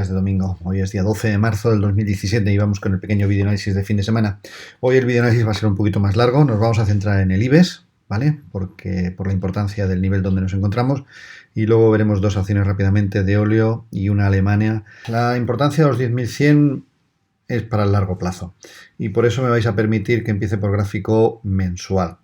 días de domingo. Hoy es día 12 de marzo del 2017 y vamos con el pequeño videoanálisis de fin de semana. Hoy el videoanálisis va a ser un poquito más largo, nos vamos a centrar en el IBEX, ¿vale? Porque por la importancia del nivel donde nos encontramos, y luego veremos dos acciones rápidamente de óleo y una Alemania. La importancia de los 10.100 es para el largo plazo y por eso me vais a permitir que empiece por gráfico mensual.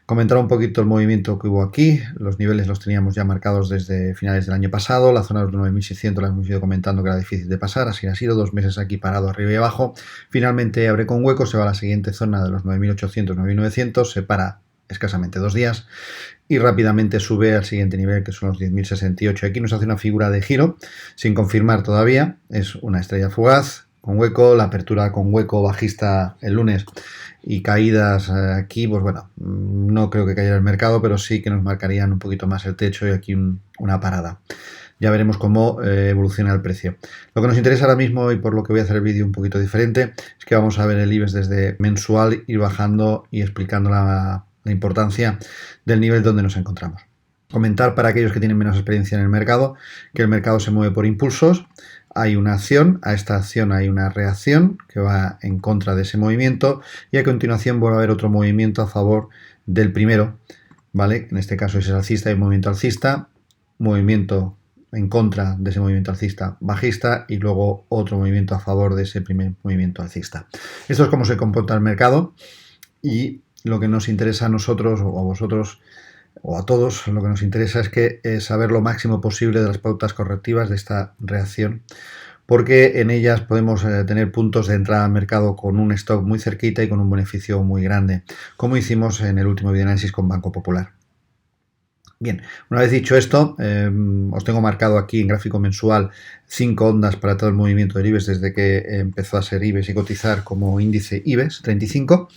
Comentar un poquito el movimiento que hubo aquí. Los niveles los teníamos ya marcados desde finales del año pasado. La zona de los 9.600 la hemos ido comentando que era difícil de pasar, así ha sido 2 meses aquí parado arriba y abajo. Finalmente abre con hueco, se va a la siguiente zona de los 9.800, 9.900, se para escasamente 2 días y rápidamente sube al siguiente nivel, que son los 10.068. Aquí nos hace una figura de giro sin confirmar todavía, es una estrella fugaz con hueco, la apertura con hueco bajista el lunes y caídas aquí, pues bueno, no creo que cayera el mercado, pero sí que nos marcarían un poquito más el techo y aquí una parada. Ya veremos cómo evoluciona el precio. Lo que nos interesa ahora mismo, y por lo que voy a hacer el vídeo un poquito diferente, es que vamos a ver el IBEX desde mensual, ir bajando y explicando la importancia del nivel donde nos encontramos. Comentar para aquellos que tienen menos experiencia en el mercado, que el mercado se mueve por impulsos. Hay una acción, a esta acción hay una reacción que va en contra de ese movimiento y a continuación vuelve a haber otro movimiento a favor del primero, ¿vale? En este caso es el alcista y movimiento alcista, movimiento en contra de ese movimiento alcista bajista y luego otro movimiento a favor de ese primer movimiento alcista. Esto es cómo se comporta el mercado y lo que nos interesa a nosotros o a vosotros o a todos, lo que nos interesa es que saber lo máximo posible de las pautas correctivas de esta reacción, porque en ellas podemos tener puntos de entrada al mercado con un stock muy cerquita y con un beneficio muy grande, como hicimos en el último videoanálisis con Banco Popular. Bien, una vez dicho esto, os tengo marcado aquí en gráfico mensual 5 ondas para todo el movimiento del IBEX desde que empezó a ser IBEX y cotizar como índice IBEX 35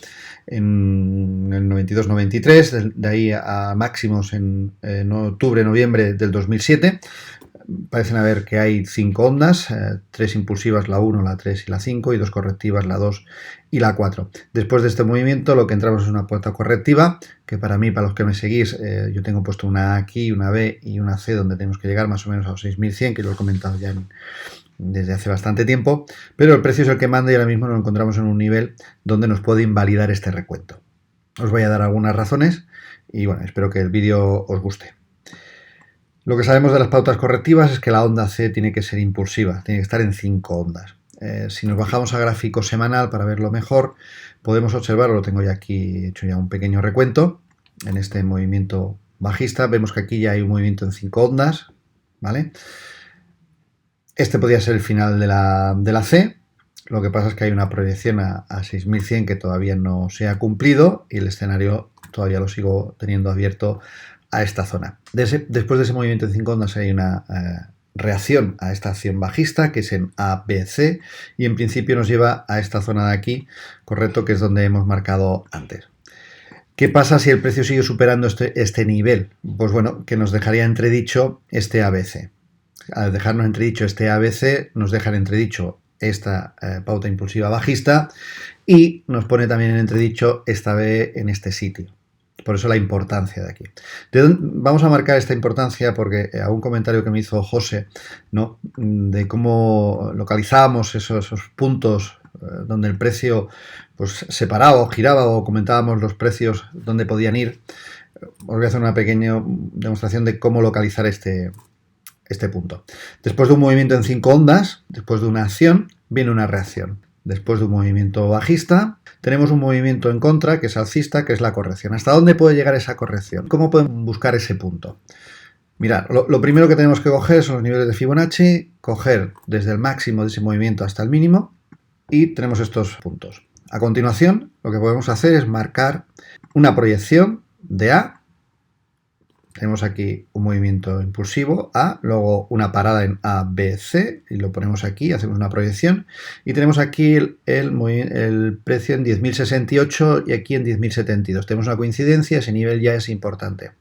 en el 92-93, de ahí a máximos en octubre-noviembre del 2007. Parecen haber que hay 5 ondas, 3 impulsivas, la 1, la 3 y la 5, y 2 correctivas, la 2 y la 4. Después de este movimiento lo que entramos es una puerta correctiva, que para mí, para los que me seguís, yo tengo puesto una A aquí, una B y una C, donde tenemos que llegar más o menos a los 6.100, que lo he comentado ya desde hace bastante tiempo, pero el precio es el que manda y ahora mismo nos encontramos en un nivel donde nos puede invalidar este recuento. Os voy a dar algunas razones y bueno, espero que el vídeo os guste. Lo que sabemos de las pautas correctivas es que la onda C tiene que ser impulsiva, tiene que estar en 5 ondas. Si nos bajamos a gráfico semanal para verlo mejor, podemos observar, lo tengo ya aquí hecho ya un pequeño recuento, en este movimiento bajista, vemos que aquí ya hay un movimiento en 5 ondas, ¿vale? Este podría ser el final de la C, lo que pasa es que hay una proyección a 6.100 que todavía no se ha cumplido y el escenario todavía lo sigo teniendo abierto a esta zona. Después de ese movimiento en 5 ondas hay una reacción a esta acción bajista que es en ABC y en principio nos lleva a esta zona de aquí, correcto, que es donde hemos marcado antes. ¿Qué pasa si el precio sigue superando este nivel? Pues bueno, que nos dejaría entredicho este ABC. Al dejarnos entredicho este ABC, nos deja en entredicho esta pauta impulsiva bajista y nos pone también en entredicho esta B en este sitio. Por eso la importancia de aquí. Vamos a marcar esta importancia porque a un comentario que me hizo José, ¿no?, de cómo localizábamos esos puntos donde el precio pues se paraba o giraba o comentábamos los precios donde podían ir. Os voy a hacer una pequeña demostración de cómo localizar este punto. Después de un movimiento en 5 ondas, después de una acción, viene una reacción. Después de un movimiento bajista, tenemos un movimiento en contra, que es alcista, que es la corrección. ¿Hasta dónde puede llegar esa corrección? ¿Cómo podemos buscar ese punto? Mirad, lo primero que tenemos que coger son los niveles de Fibonacci, coger desde el máximo de ese movimiento hasta el mínimo, y tenemos estos puntos. A continuación, lo que podemos hacer es marcar una proyección de A. Tenemos aquí un movimiento impulsivo A, luego una parada en A, B, C, y lo ponemos aquí, hacemos una proyección, y tenemos aquí el precio en 10.068 y aquí en 10.072. Tenemos una coincidencia, ese nivel ya es importante.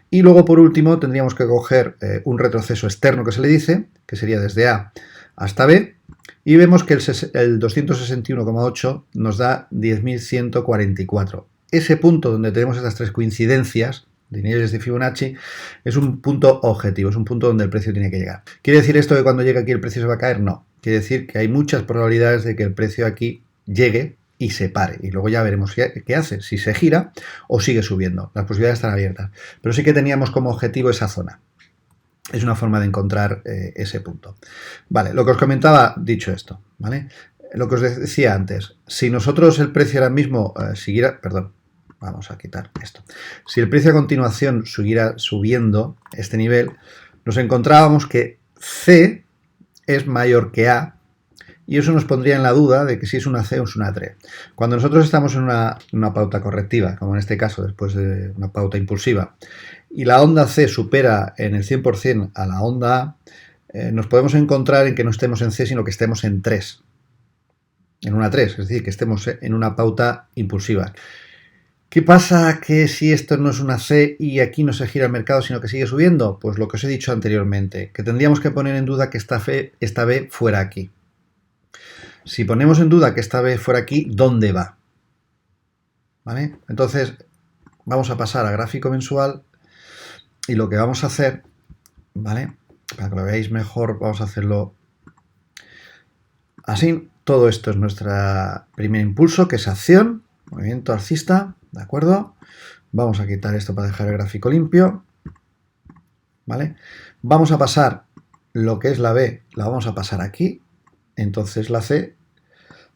Y luego, por último, tendríamos que coger un retroceso externo que se le dice, que sería desde A hasta B, y vemos que el 261,8 nos da 10.144. Ese punto donde tenemos estas tres coincidencias, de niveles de Fibonacci, es un punto objetivo, es un punto donde el precio tiene que llegar. ¿Quiere decir esto que cuando llegue aquí el precio se va a caer? No. Quiere decir que hay muchas probabilidades de que el precio aquí llegue y se pare. Y luego ya veremos qué hace, si se gira o sigue subiendo. Las posibilidades están abiertas. Pero sí que teníamos como objetivo esa zona. Es una forma de encontrar ese punto. Vale, lo que os comentaba, dicho esto, ¿vale? Lo que os decía antes, si nosotros el precio ahora mismo siguiera, perdón, vamos a quitar esto. Si el precio a continuación siguiera subiendo este nivel, nos encontrábamos que C es mayor que A y eso nos pondría en la duda de que si es una C o es una T. Cuando nosotros estamos en una pauta correctiva, como en este caso después de una pauta impulsiva, y la onda C supera en el 100% a la onda A, nos podemos encontrar en que no estemos en C, sino que estemos en 3. En una 3, es decir, que estemos en una pauta impulsiva. ¿Qué pasa que si esto no es una C y aquí no se gira el mercado, sino que sigue subiendo? Pues lo que os he dicho anteriormente, que tendríamos que poner en duda que esta B fuera aquí. Si ponemos en duda que esta B fuera aquí, ¿dónde va? ¿Vale? Entonces, vamos a pasar a gráfico mensual y lo que vamos a hacer, ¿vale? Para que lo veáis mejor, vamos a hacerlo así. Todo esto es nuestro primer impulso, que es acción, movimiento alcista, ¿de acuerdo? Vamos a quitar esto para dejar el gráfico limpio, ¿vale? Vamos a pasar lo que es la B, la vamos a pasar aquí, entonces la C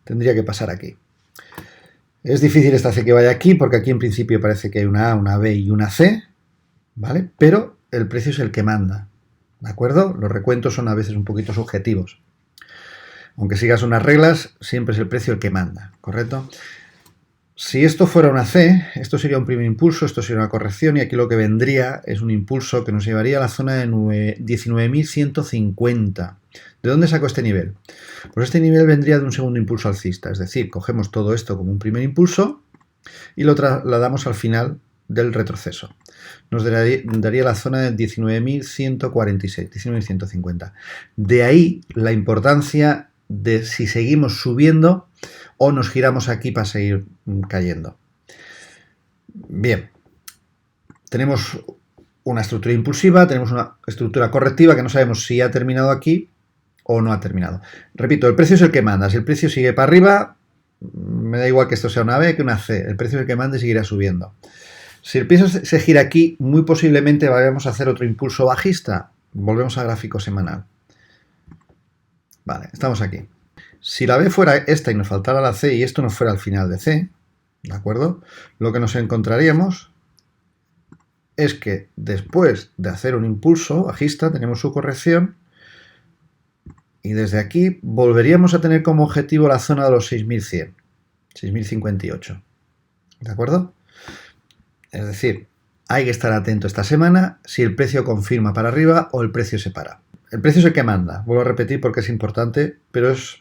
tendría que pasar aquí. Es difícil esta C que vaya aquí, porque aquí en principio parece que hay una A, una B y una C, ¿vale? Pero el precio es el que manda, ¿de acuerdo? Los recuentos son a veces un poquito subjetivos. Aunque sigas unas reglas, siempre es el precio el que manda, ¿correcto? Si esto fuera una C, esto sería un primer impulso, esto sería una corrección y aquí lo que vendría es un impulso que nos llevaría a la zona de 19.150. ¿De dónde saco este nivel? Pues este nivel vendría de un segundo impulso alcista, es decir, cogemos todo esto como un primer impulso y lo trasladamos al final del retroceso. Nos daría la zona de 19.146, 19.150. De ahí la importancia de si seguimos subiendo o nos giramos aquí para seguir cayendo. Bien, tenemos una estructura impulsiva, tenemos una estructura correctiva que no sabemos si ha terminado aquí o no ha terminado. Repito, el precio es el que manda. Si el precio sigue para arriba, me da igual que esto sea una B que una C. El precio es el que manda y seguirá subiendo. Si el precio se gira aquí, muy posiblemente vayamos a hacer otro impulso bajista. Volvemos al gráfico semanal. Vale, estamos aquí. Si la B fuera esta y nos faltara la C y esto no fuera el final de C, ¿de acuerdo? Lo que nos encontraríamos es que después de hacer un impulso bajista tenemos su corrección y desde aquí volveríamos a tener como objetivo la zona de los 6.100, 6.058, ¿de acuerdo? Es decir, hay que estar atento esta semana si el precio confirma para arriba o el precio se para. El precio es el que manda, vuelvo a repetir porque es importante, pero es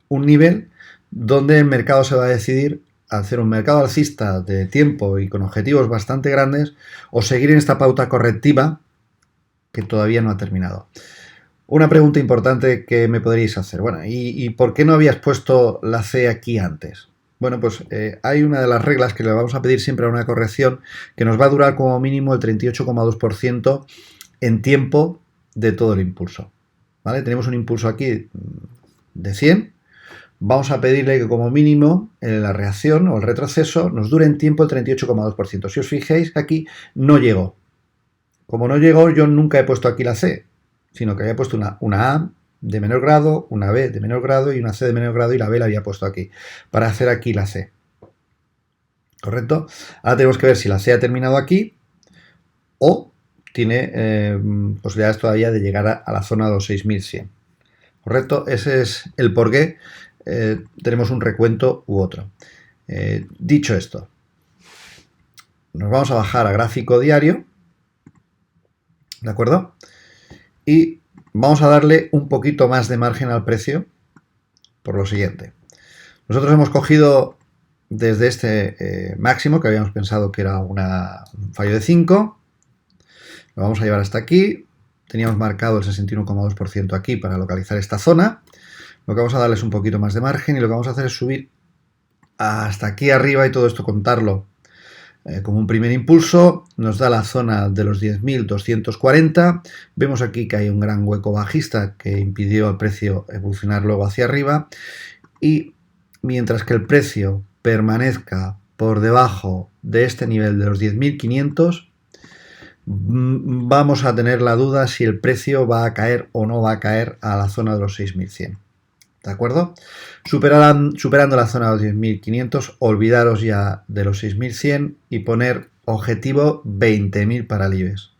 un nivel donde el mercado se va a decidir hacer un mercado alcista de tiempo y con objetivos bastante grandes o seguir en esta pauta correctiva que todavía no ha terminado. Una pregunta importante que me podríais hacer, bueno, ¿y por qué no habías puesto la C aquí antes? Bueno, pues hay una de las reglas que le vamos a pedir siempre a una corrección que nos va a durar como mínimo el 38,2% en tiempo de todo el impulso, ¿vale? Tenemos un impulso aquí de 100, vamos a pedirle que como mínimo la reacción o el retroceso nos dure en tiempo el 38,2%. Si os fijáis aquí no llegó. Como no llegó, yo nunca he puesto aquí la C, sino que había puesto una A de menor grado, una B de menor grado y una C de menor grado y la B la había puesto aquí, para hacer aquí la C. ¿Correcto? Ahora tenemos que ver si la C ha terminado aquí o tiene posibilidades todavía de llegar a la zona de los 6.100. ¿Correcto? Ese es el por qué tenemos un recuento u otro. Dicho esto, nos vamos a bajar a gráfico diario, ¿de acuerdo? Y vamos a darle un poquito más de margen al precio por lo siguiente. Nosotros hemos cogido desde este máximo, que habíamos pensado que era un fallo de 5, lo vamos a llevar hasta aquí. Teníamos marcado el 61,2% aquí para localizar esta zona. Lo que vamos a darle es un poquito más de margen y lo que vamos a hacer es subir hasta aquí arriba y todo esto contarlo como un primer impulso, nos da la zona de los 10.240. Vemos aquí que hay un gran hueco bajista que impidió al precio evolucionar luego hacia arriba, y mientras que el precio permanezca por debajo de este nivel de los 10.500, vamos a tener la duda si el precio va a caer o no va a caer a la zona de los 6.100. ¿De acuerdo? Superando la zona de los 10.500, olvidaros ya de los 6.100 y poner objetivo 20.000 para el IBEX.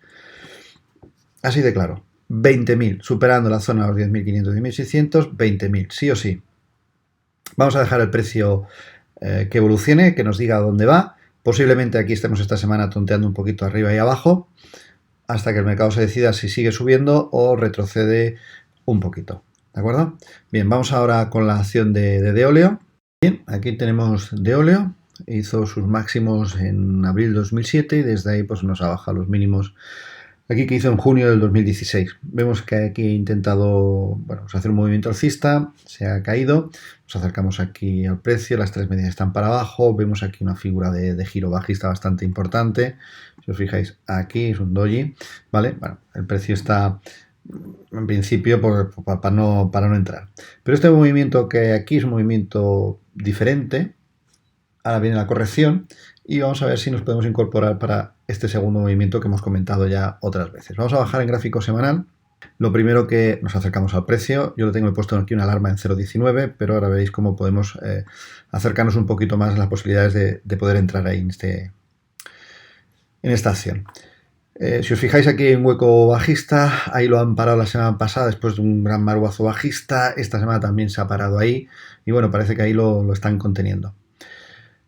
Así de claro. 20.000, superando la zona de los 10.500 y 1.600, 20.000, sí o sí. Vamos a dejar el precio que evolucione, que nos diga dónde va. Posiblemente aquí estemos esta semana tonteando un poquito arriba y abajo, hasta que el mercado se decida si sigue subiendo o retrocede un poquito. ¿De acuerdo? Bien, vamos ahora con la acción de Deoleo. Bien, aquí tenemos Deoleo. Hizo sus máximos en abril 2007 y desde ahí pues nos ha bajado los mínimos aquí que hizo en junio del 2016. Vemos que aquí he intentado hacer un movimiento alcista, se ha caído. Nos acercamos aquí al precio, las tres medias están para abajo. Vemos aquí una figura de giro bajista bastante importante. Si os fijáis, aquí es un doji, ¿vale? Bueno, el precio está en principio para no entrar. Pero este movimiento que aquí es un movimiento diferente. Ahora viene la corrección y vamos a ver si nos podemos incorporar para este segundo movimiento que hemos comentado ya otras veces. Vamos a bajar en gráfico semanal. Lo primero que nos acercamos al precio, yo lo tengo puesto aquí una alarma en 0.19, pero ahora veréis cómo podemos acercarnos un poquito más a las posibilidades de poder entrar ahí en esta acción. Si os fijáis aquí hay un hueco bajista, ahí lo han parado la semana pasada después de un gran marguazo bajista, esta semana también se ha parado ahí y bueno, parece que ahí lo están conteniendo.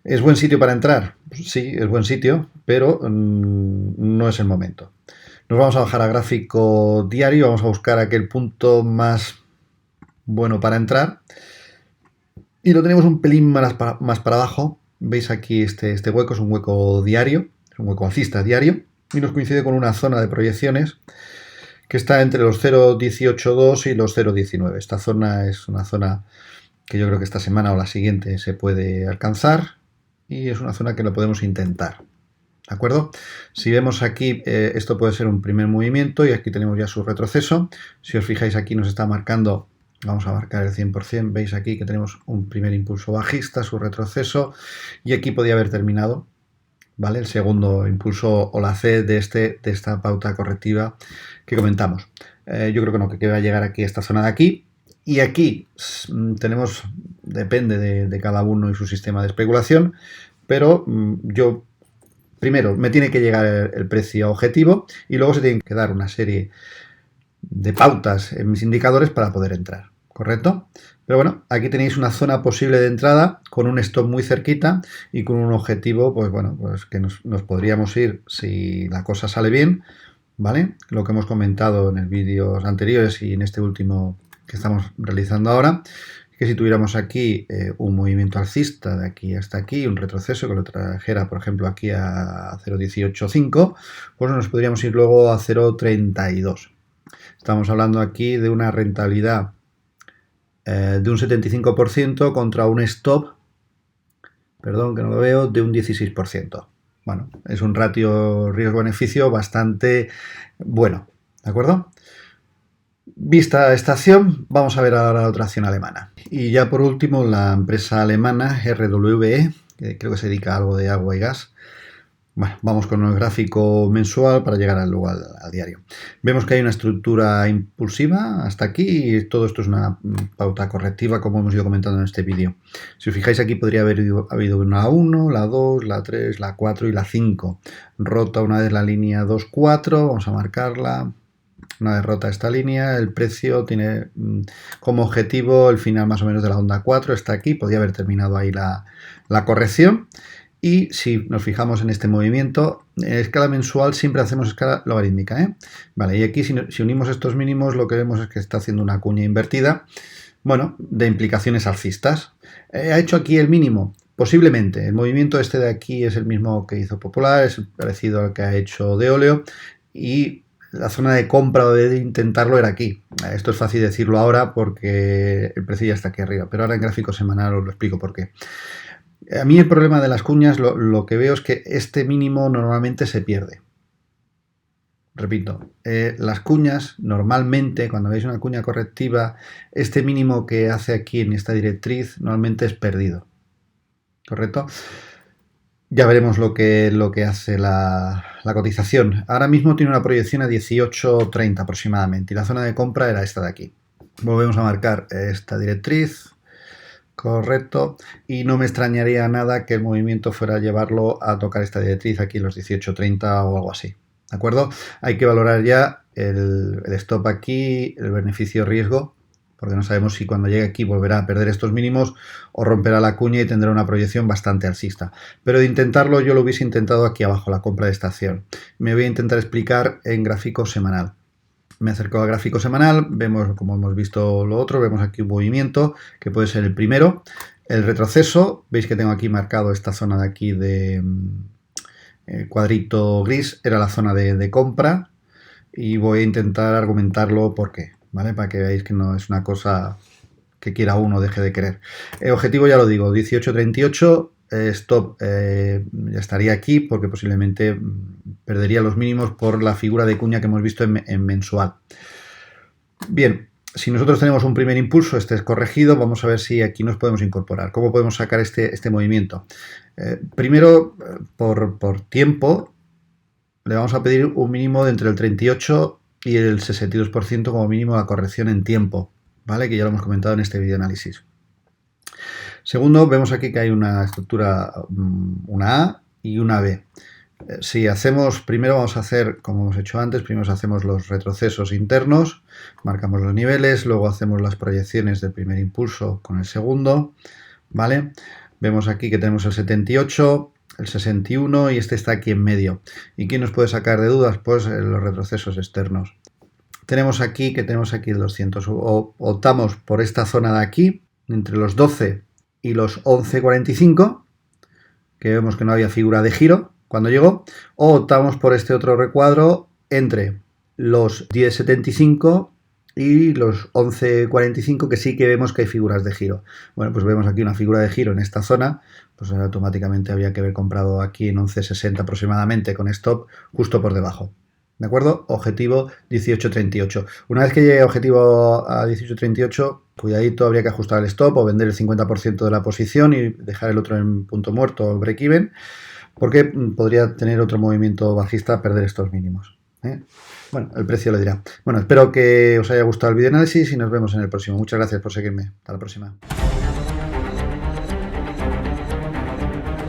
¿Es buen sitio para entrar? Sí, es buen sitio, pero no es el momento. Nos vamos a bajar a gráfico diario, vamos a buscar aquel punto más bueno para entrar y lo tenemos un pelín más para abajo. Veis aquí este hueco, es un hueco diario, es un hueco alcista diario y nos coincide con una zona de proyecciones que está entre los 0.182 y los 0.19. Esta zona es una zona que yo creo que esta semana o la siguiente se puede alcanzar y es una zona que lo podemos intentar. ¿De acuerdo? Si vemos aquí, esto puede ser un primer movimiento y aquí tenemos ya su retroceso. Si os fijáis aquí nos está marcando, vamos a marcar el 100%, veis aquí que tenemos un primer impulso bajista, su retroceso y aquí podía haber terminado, ¿vale? El segundo impulso o la C de esta pauta correctiva que comentamos. Yo creo que no, que va a llegar aquí a esta zona de aquí. Y aquí tenemos, depende de cada uno y su sistema de especulación, pero yo, primero, me tiene que llegar el precio objetivo y luego se tienen que dar una serie de pautas en mis indicadores para poder entrar, ¿correcto? Pero bueno, aquí tenéis una zona posible de entrada con un stop muy cerquita y con un objetivo, pues que nos podríamos ir si la cosa sale bien, ¿vale? Lo que hemos comentado en el vídeos anteriores y en este último que estamos realizando ahora, que si tuviéramos aquí un movimiento alcista de aquí hasta aquí, un retroceso que lo trajera, por ejemplo, aquí a 0.185, pues nos podríamos ir luego a 0.32. Estamos hablando aquí de una rentabilidad de un 75% contra un stop, perdón que no lo veo, de un 16%. Bueno, es un ratio riesgo-beneficio bastante bueno, ¿de acuerdo? Vista esta acción, vamos a ver ahora la otra acción alemana. Y ya por último, la empresa alemana RWE, que creo que se dedica a algo de agua y gas. Bueno, vamos con el gráfico mensual para llegar luego al diario. Vemos que hay una estructura impulsiva hasta aquí y todo esto es una pauta correctiva como hemos ido comentando en este vídeo. Si os fijáis aquí podría haber habido una 1, la 2, la 3, la 4 y la 5. Rota una vez la línea 2-4, vamos a marcarla. Una vez rota esta línea, el precio tiene como objetivo el final más o menos de la onda 4, está aquí, podría haber terminado ahí la corrección. Y si nos fijamos en este movimiento, en escala mensual siempre hacemos escala logarítmica, ¿eh? Vale, y aquí si unimos estos mínimos lo que vemos es que está haciendo una cuña invertida, bueno, de implicaciones alcistas. ¿Ha hecho aquí el mínimo? Posiblemente. El movimiento este de aquí es el mismo que hizo Popular, es parecido al que ha hecho Deoleo y la zona de compra o de intentarlo era aquí. Esto es fácil decirlo ahora porque el precio ya está aquí arriba, pero ahora en gráfico semanal os lo explico por qué. A mí el problema de las cuñas, lo que veo es que este mínimo normalmente se pierde. Repito, las cuñas normalmente, cuando veis una cuña correctiva, este mínimo que hace aquí en esta directriz normalmente es perdido. ¿Correcto? Ya veremos lo que hace la cotización. Ahora mismo tiene una proyección a 18.30 aproximadamente y la zona de compra era esta de aquí. Volvemos a marcar esta directriz. Correcto. Y no me extrañaría nada que el movimiento fuera a llevarlo a tocar esta directriz aquí en los 18.30 o algo así. ¿De acuerdo? Hay que valorar ya el stop aquí, el beneficio-riesgo, porque no sabemos si cuando llegue aquí volverá a perder estos mínimos o romperá la cuña y tendrá una proyección bastante alcista. Pero de intentarlo, yo lo hubiese intentado aquí abajo, la compra de esta acción. Me voy a intentar explicar en gráfico semanal. Me acerco al gráfico semanal, vemos como hemos visto lo otro, vemos aquí un movimiento que puede ser el primero, el retroceso, veis que tengo aquí marcado esta zona de aquí de cuadrito gris, era la zona de compra y voy a intentar argumentarlo por qué, ¿vale? Para que veáis que no es una cosa que quiera uno deje de querer. El objetivo ya lo digo, 18.38, stop ya estaría aquí porque posiblemente perdería los mínimos por la figura de cuña que hemos visto en mensual. Bien, si nosotros tenemos un primer impulso, este es corregido, vamos a ver si aquí nos podemos incorporar. ¿Cómo podemos sacar este movimiento? Primero, por tiempo, le vamos a pedir un mínimo de entre el 38 y el 62% como mínimo la corrección en tiempo, ¿vale? Que ya lo hemos comentado en este video análisis. Segundo, vemos aquí que hay una estructura, una A y una B. Si hacemos, primero vamos a hacer, como hemos hecho antes, primero hacemos los retrocesos internos, marcamos los niveles, luego hacemos las proyecciones del primer impulso con el segundo, ¿vale? Vemos aquí que tenemos el 78, el 61 y este está aquí en medio. ¿Y qué nos puede sacar de dudas? Pues los retrocesos externos. Tenemos aquí el 200, optamos por esta zona de aquí, entre los 12 y los 11.45, que vemos que no había figura de giro cuando llegó, o optamos por este otro recuadro entre los 10.75 y los 11.45, que sí que vemos que hay figuras de giro. Bueno, pues vemos aquí una figura de giro en esta zona, pues automáticamente habría que haber comprado aquí en 11.60 aproximadamente con stop justo por debajo. ¿De acuerdo? Objetivo 18.38. Una vez que llegue objetivo a 18.38, cuidadito, habría que ajustar el stop o vender el 50% de la posición y dejar el otro en punto muerto o break-even, porque podría tener otro movimiento bajista, perder estos mínimos. Bueno, el precio lo dirá. Bueno, espero que os haya gustado el video análisis y nos vemos en el próximo. Muchas gracias por seguirme. Hasta la próxima.